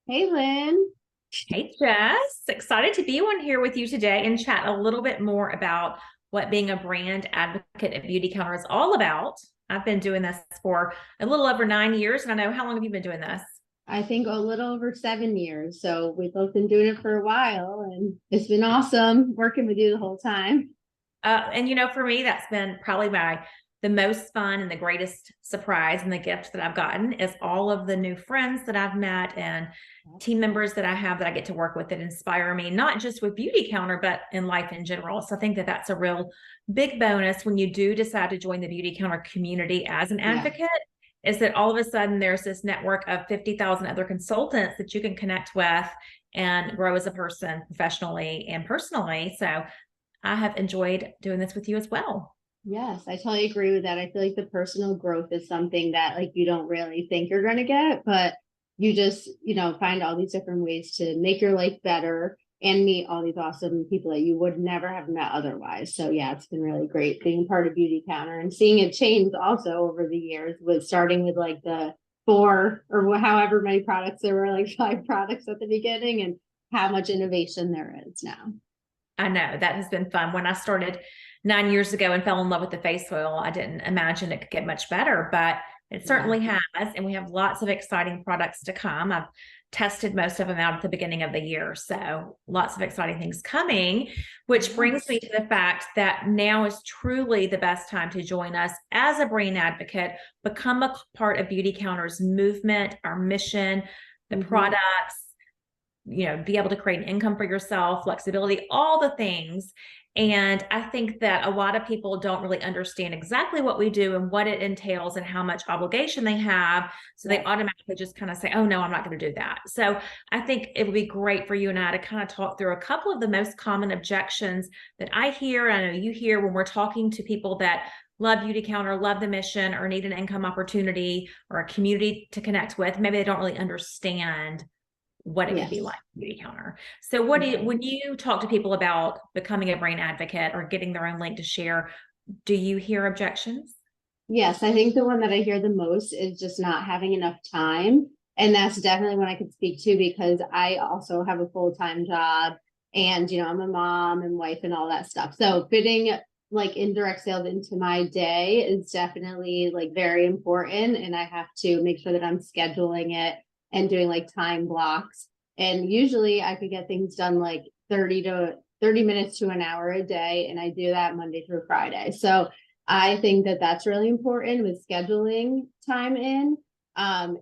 Hey, Lynn. Hey, Jess. Excited to be on here with you today and chat a little bit more about what being a brand advocate at Beautycounter is all about. I've been doing this for a little over 9 years, and I know how long have you been doing this? I think a little over 7 years. So we've both been doing it for a while, and it's been awesome working with you the whole time. For me, that's been probably the most fun and the greatest surprise and the gift that I've gotten is all of the new friends that I've met and team members that I have that I get to work with that inspire me, not just with Beautycounter, but in life in general. So I think that that's a real big bonus when you do decide to join the Beautycounter community as an Yeah. advocate, is that all of a sudden there's this network of 50,000 other consultants that you can connect with and grow as a person professionally and personally. So I have enjoyed doing this with you as well. Yes, I totally agree with that. I feel like the personal growth is something that like you don't really think you're going to get, but you just, find all these different ways to make your life better and meet all these awesome people that you would never have met otherwise. So yeah, it's been really great being part of Beautycounter and seeing it change also over the years with starting with like the four or however many products there were, like five products at the beginning, and how much innovation there is now. I know that has been fun. When I started 9 years ago and fell in love with the face oil, I didn't imagine it could get much better, but it Yeah. certainly has. And we have lots of exciting products to come. I've tested most of them out at the beginning of the year. So lots of exciting things coming, which brings me Yes. to the fact that now is truly the best time to join us as a brand advocate, become a part of Beautycounter's movement, our mission, the Mhm. products, be able to create an income for yourself, flexibility, all the things. And I think that a lot of people don't really understand exactly what we do and what it entails and how much obligation they have. So they Yeah. automatically just kind of say, oh, no, I'm not going to do that. So I think it would be great for you and I to kind of talk through a couple of the most common objections that I hear. I know you hear when we're talking to people that love Beautycounter, love the mission, or need an income opportunity or a community to connect with. Maybe they don't really understand what it could be Yes. like Beautycounter. So when you talk to people about becoming a brain advocate or getting their own link to share, do you hear objections? Yes, I think the one that I hear the most is just not having enough time. And that's definitely one I could speak to because I also have a full-time job and, I'm a mom and wife and all that stuff. So fitting like indirect sales into my day is definitely like very important. And I have to make sure that I'm scheduling it and doing like time blocks. And usually I could get things done like 30 minutes to an hour a day. And I do that Monday through Friday. So I think that that's really important with scheduling time in, and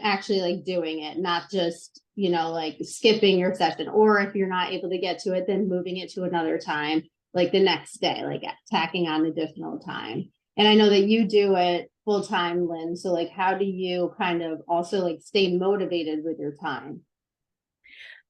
actually like doing it, not just like skipping your session, or if you're not able to get to it, then moving it to another time, like the next day, like tacking on additional time. And I know that you do it full time, Lynn. So like, how do you kind of also like stay motivated with your time?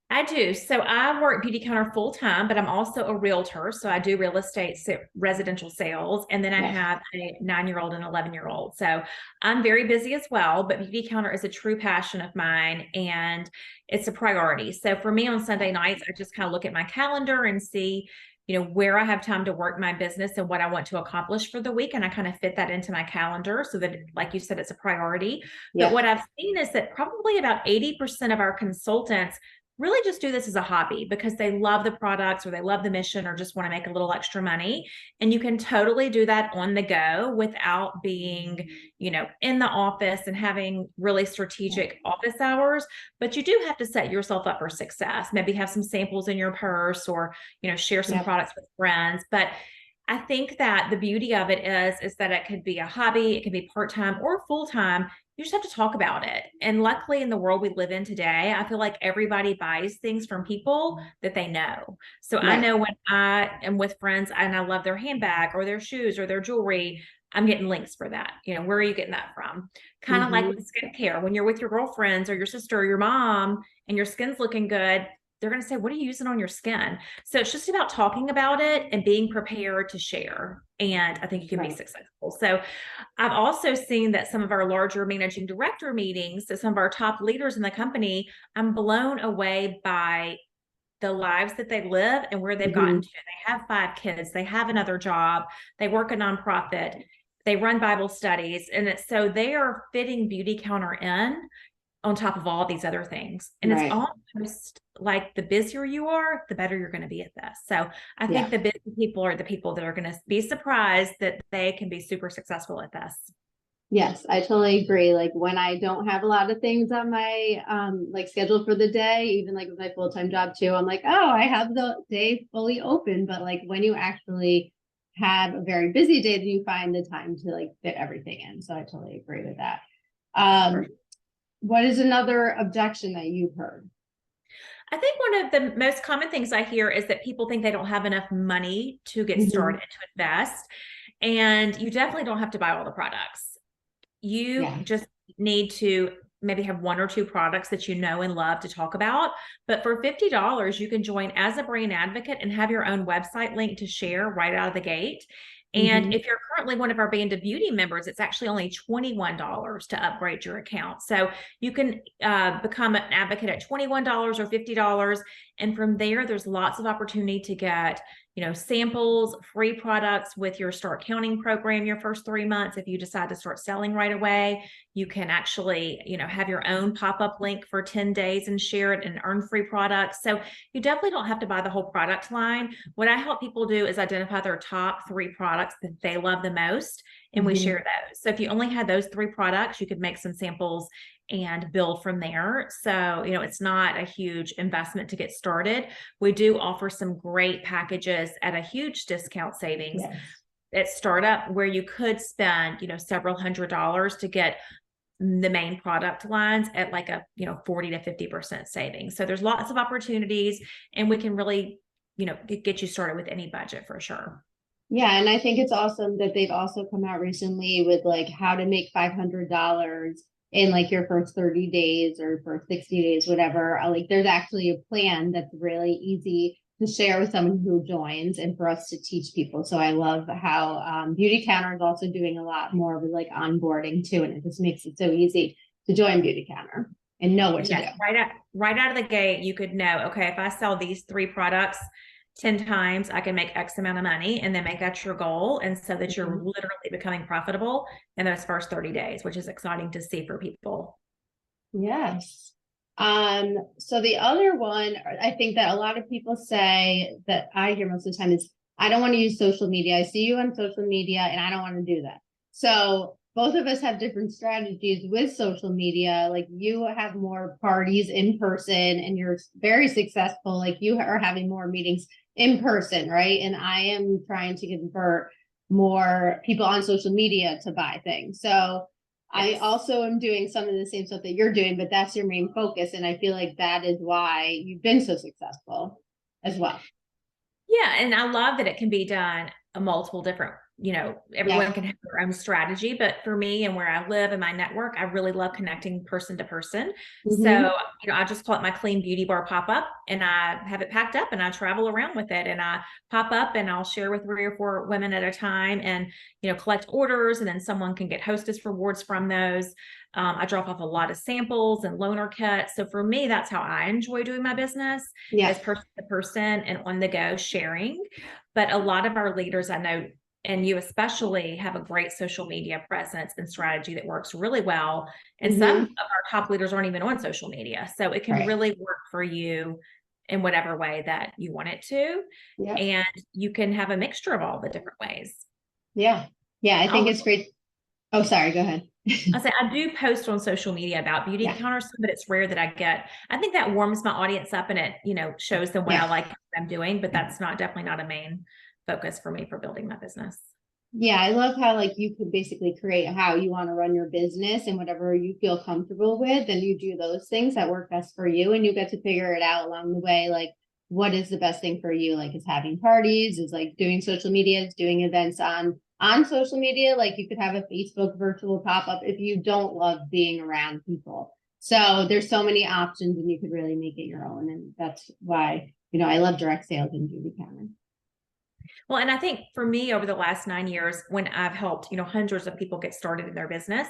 I do. So I work Beautycounter full time, but I'm also a realtor. So I do real estate residential sales. And then I Yes. have a 9 year old and 11-year-old. So I'm very busy as well, but Beautycounter is a true passion of mine and it's a priority. So for me on Sunday nights, I just kind of look at my calendar and see, where I have time to work my business and what I want to accomplish for the week. And I kind of fit that into my calendar so that, like you said, it's a priority. But Yeah. what I've seen is that probably about 80% of our consultants really just do this as a hobby because they love the products or they love the mission or just want to make a little extra money. And you can totally do that on the go without being, in the office and having really strategic office hours. But you do have to set yourself up for success. Maybe have some samples in your purse or, share some Yeah. products with friends. But I think that the beauty of it is that it could be a hobby, it can be part-time or full-time. You just have to talk about it. And luckily in the world we live in today, I feel like everybody buys things from people that they know. So I Right. know when I am with friends and I love their handbag or their shoes or their jewelry, I'm getting links for that. Where are you getting that from? Kind of like Mm-hmm. with skincare. When you're with your girlfriends or your sister or your mom and your skin's looking good, they're going to say, what are you using on your skin? So it's just about talking about it and being prepared to share. And I think you can be Right. successful. So I've also seen that some of our larger managing director meetings, so some of our top leaders in the company, I'm blown away by the lives that they live and where they've gotten Mm-hmm. to. They have 5 kids, they have another job, they work a nonprofit, they run Bible studies. And so they are fitting Beautycounter in on top of all these other things. And it's Right. almost like the busier you are, the better you're going to be at this. So I think Yeah. the busy people are the people that are going to be surprised that they can be super successful at this. Yes, I totally agree. Like when I don't have a lot of things on my like schedule for the day, even like with my full-time job too, I'm like, oh, I have the day fully open. But like when you actually have a very busy day, then you find the time to like fit everything in. So I totally agree with that. Um, what is another objection that you've heard? I think one of the most common things I hear is that people think they don't have enough money to get Mhm. started, to invest. And you definitely don't have to buy all the products. You Yeah. just need to maybe have one or two products that you know and love to talk about. But for $50, you can join as a brand advocate and have your own website link to share right out of the gate. And Mhm. if you're currently one of our Band of Beauty members, it's actually only $21 to upgrade your account. So you can become an advocate at $21 or $50. And from there, there's lots of opportunity to get samples, free products with your Start Counting program your first 3 months. If you decide to start selling right away, you can actually, have your own pop-up link for 10 days and share it and earn free products. So you definitely don't have to buy the whole product line. What I help people do is identify their top 3 products that they love the most, and we Mhm. share those. So if you only had those 3 products, you could make some samples and build from there. So, it's not a huge investment to get started. We do offer some great packages at a huge discount savings Yes. at startup where you could spend, several $100s to get the main product lines at like a, 40 to 50% savings. So there's lots of opportunities, and we can really, get you started with any budget for sure. Yeah, and I think it's awesome that they've also come out recently with like how to make $500 in like your first 30 days or first 60 days, whatever. Like there's actually a plan that's really easy to share with someone who joins and for us to teach people. So I love how Beautycounter is also doing a lot more with like onboarding too, and it just makes it so easy to join Beautycounter and know what to do. Yes, right out of the gate, you could know, okay, if I sell these 3 products 10 times, I can make X amount of money, and then make that your goal. And so that you're Mhm. literally becoming profitable in those first 30 days, which is exciting to see for people. Yes. So the other one, I think that a lot of people say that I hear most of the time is, I don't want to use social media. I see you on social media and I don't want to do that. So both of us have different strategies with social media. Like you have more parties in person and you're very successful. Like you are having more meetings in person, right? And I am trying to convert more people on social media to buy things. So I Yes. also am doing some of the same stuff that you're doing, but that's your main focus. And I feel like that is why you've been so successful as well. Yeah, and I love that it can be done a multiple different, Yeah. everyone can have their own strategy, but for me and where I live and my network, I really love connecting person to person. Hmm. So, I just call it my clean beauty bar pop-up, and I have it packed up and I travel around with it, and I pop up and I'll share with 3 or 4 women at a time, and, collect orders, and then someone can get hostess rewards from those. I drop off a lot of samples and loaner kits. So for me, that's how I enjoy doing my business, Yeah. is person to person and on the go sharing. But a lot of our leaders I know, and you especially, have a great social media presence and strategy that works really well. And some of Hmm. our top leaders aren't even on social media. So it can Right. really work for you in whatever way that you want it to. Yeah. And you can have a mixture of all the different ways. Yeah. Yeah. I think I'll it's great. Oh, sorry. Go ahead. I say I do post on social media about beauty Yeah. counters, but it's rare that I get. I think that warms my audience up, and it, shows them what I Yeah. like what I'm doing, but that's definitely not a main focus for me for building my business. Yeah, I love how like you could basically create how you want to run your business and whatever you feel comfortable with, and you do those things that work best for you, and you get to figure it out along the way, like what is the best thing for you. Like is having parties, is like doing social media, is doing events on social media. Like you could have a Facebook virtual pop-up if you don't love being around people. So there's so many options and you could really make it your own. And that's why, I love direct sales and Beautycounter. Well, and I think for me over the last 9 years, when I've helped, hundreds of people get started in their business,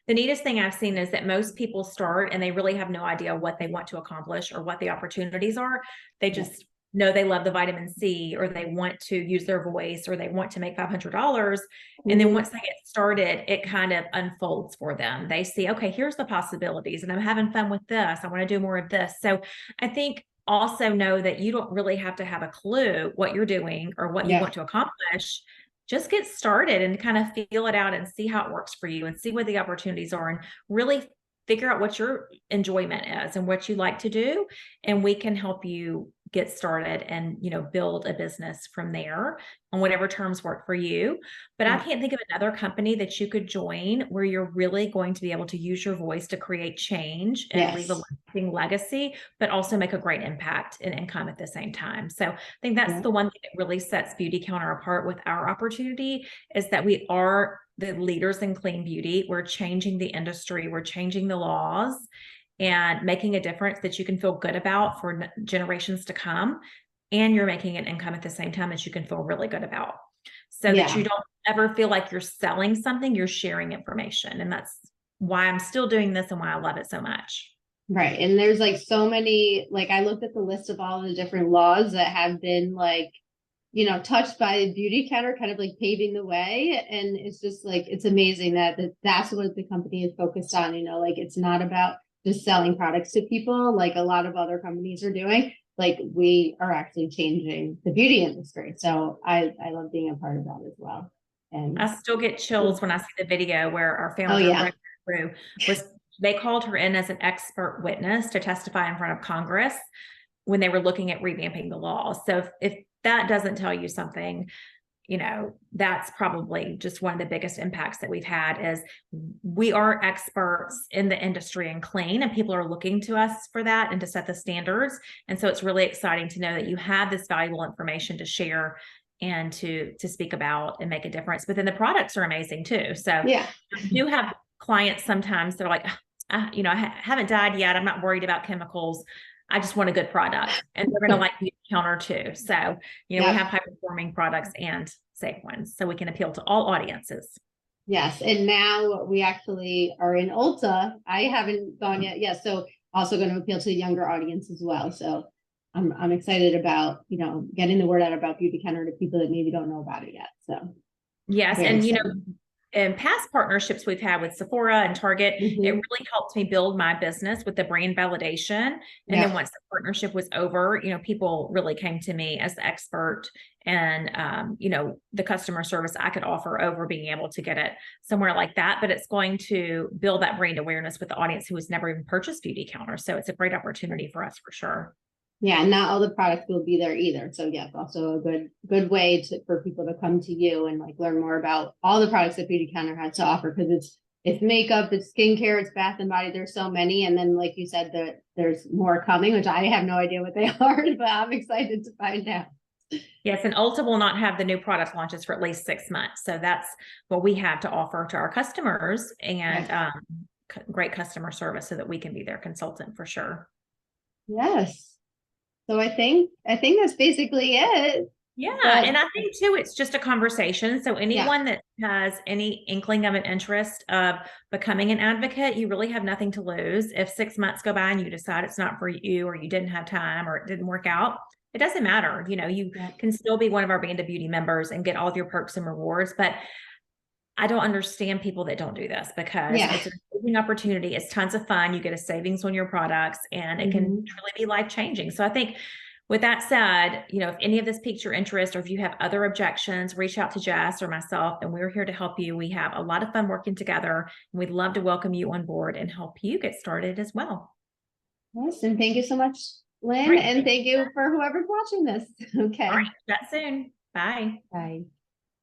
the neatest thing I've seen is that most people start and they really have no idea what they want to accomplish or what the opportunities are. They Yeah. just know they love the vitamin C, or they want to use their voice, or they want to make $500. And then Mhm. once they get started, it kind of unfolds for them. They see, okay, here's the possibilities, and I'm having fun with this. I want to do more of this. So I think also know that you don't really have to have a clue what you're doing or what you Yeah. want to accomplish. Just get started and kind of feel it out and see how it works for you and see what the opportunities are, and really figure out what your enjoyment is and what you like to do. And we can help you get started and, build a business from there on whatever terms work for you. But I Yeah. can't think of another company that you could join where you're really going to be able to use your voice to create change and leave a Yes. lasting legacy, but also make a great impact and income at the same time. So I think that's Yeah. the one thing that really sets Beautycounter apart with our opportunity, is that we are the leaders in clean beauty. We're changing the industry, we're changing the laws, and making a difference that you can feel good about for generations to come. And you're making an income at the same time that you can feel really good about, so that you Yeah. don't ever feel like you're selling something, you're sharing information. And that's why I'm still doing this and why I love it so much. Right. And there's like so many, like I looked at the list of all the different laws that have been like, touched by Beautycounter, kind of like paving the way. And it's just like, it's amazing that's what the company is focused on. Like it's not about just selling products to people like a lot of other companies are doing. Like we are actually changing the beauty industry. So I love being a part of that as well. I And still get chills when I see the video where our oh founder, yeah. Greg Crew, they called her in as an expert witness to testify in front of Congress when they were looking at revamping the law. So if that doesn't tell you something, that's probably just one of the biggest impacts that we've had. Is we are experts in the industry and clean, and people are looking to us for that and to set the standards. And so it's really exciting to know that you have this valuable information to share and to speak about and make a difference. But then the products are amazing too. So Yeah. I do have clients sometimes that are like, I haven't died yet. I'm not worried about chemicals. I just want a good product, and they're going to like Beautycounter too. So, we Yeah. have high performing products and safe ones, so we can appeal to all audiences. Yes. And now we actually are in Ulta. I haven't gone yet. Yeah. So also going to appeal to a younger audience as well. So I'm excited about, getting the word out about Beautycounter to people that maybe don't know about it yet. So Yes. very And, excited. in past partnerships we've had with Sephora and Target, it Mhm. really helped me build my business with the brand validation. And then Yeah. once the partnership was over, people really came to me as the expert, and, the customer service I could offer over being able to get it somewhere like that. But it's going to build that brand awareness with the audience who has never even purchased Beautycounter. So it's a great opportunity for us for sure. Yeah. And not all the products will be there either. So yes, also a good way for people to come to you and like learn more about all the products that Beautycounter has to offer, because it's makeup, it's skincare, it's bath and body. There's so many. And then, like you said, there's more coming, which I have no idea what they are, but I'm excited to find out. Yes, and Ulta will not have the new product launches for at least 6 months. So that's what we have to offer to our customers, and Yes. great customer service so that we can be their consultant for sure. Yes. So I think that's basically it. Yeah, But and I think too, it's just a conversation. So yeah, anyone that has any inkling of an interest of becoming an advocate, you really have nothing to lose. If 6 months go by and you decide it's not for you, or you didn't have time, or it didn't work out, it doesn't matter. You yeah, can still be one of our Band of Beauty members and get all of your perks and rewards. But I don't understand people that don't do this, because yeah. it's an amazing opportunity. It's tons of fun. You get a savings on your products, and it can Mhm. truly be life changing. So I think, with that said, if any of this piques your interest, or if you have other objections, reach out to Jess or myself, and we're here to help you. We have a lot of fun working together, and we'd love to welcome you on board and help you get started as well. Yes, and thank you so much, All Lynn, right. and thank you for whoever's watching this. All right. Okay. Chat soon. Bye. Bye.